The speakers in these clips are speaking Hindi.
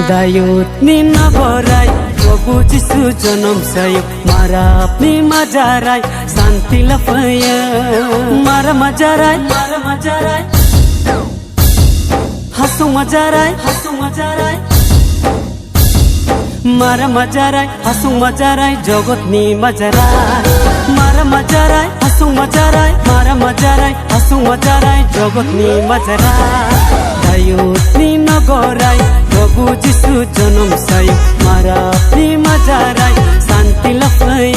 दायुतनी नगराय प्रभु जिसु जन्म सायो मारा अपनी मजाराय शांति लफय मारा मजाराय हसू मजाराय मारा मजाराय हसू मजाराय जगतनी मजाराय मारा मजाराय हसू मजाराय मारा मजाराय हसू मजाराय जगतनी मजाराय दायुतनी नगराय प्रभु जिसु जन्म सायो मारा अपनी मजाराय शांति लफय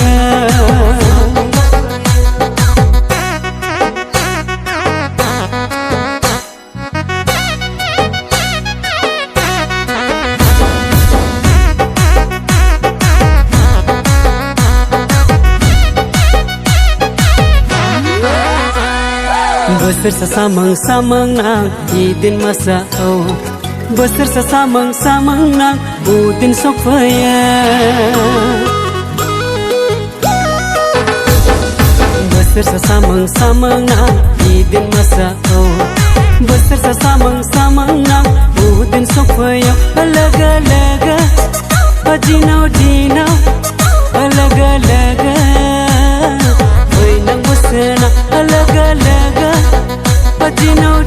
बोसोर सामं नां दिन मसा बोसोर सामं नां दिन सफैया बोसोर सामं नां दिन मसा बोसोर सामं नां दिन सफैया अलग अलग दिनाव अलग अलग फैनां बोसोरना अलग अलग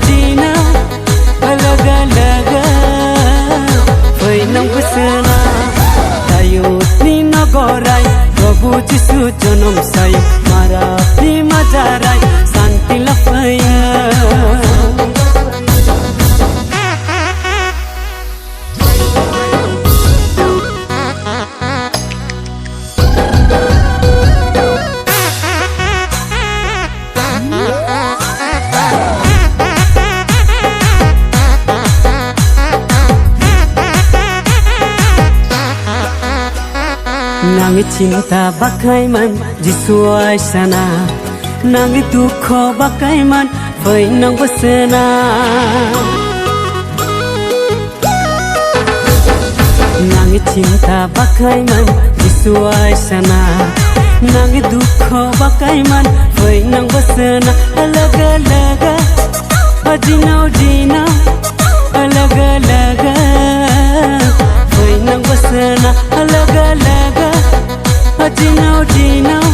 दिनाव अलग अलग फैनां बोसोरना दायुतनी नगराय प्रभु जिसु जन्म सायो मारा अपनी मजाराय शांति लफय Nangis cinta bakaiman jisuai sana Nangis duka bakaiman feinang besena Nangis cinta bakaiman jisuai sana Nangis duka bakaiman feinang besena Alag-alag dinaw alag-alag feinang besena Alag-alag दिनाव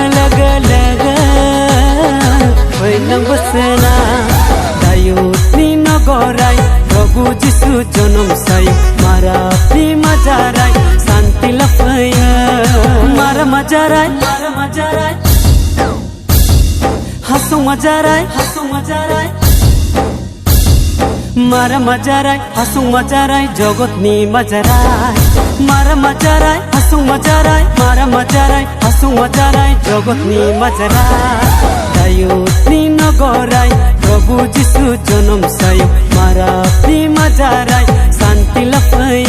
अलग अलग फैनां बोसोरना दायुतनी नगराय प्रभु जिसु जन्म सायो मारा अपनी मजाराय शांति लफय मारा मजाराय हसू मजाराय मारा मजाराय हसू मजाराय जगतनी मजाराय मारा मजाराय हसू मजाराय मारा मजाराय हसू मजाराय जगतनी मजाराय दायुतनी नगराय प्रभु जिसु जन्म सायो मारा अपनी मजाराय शांति लफय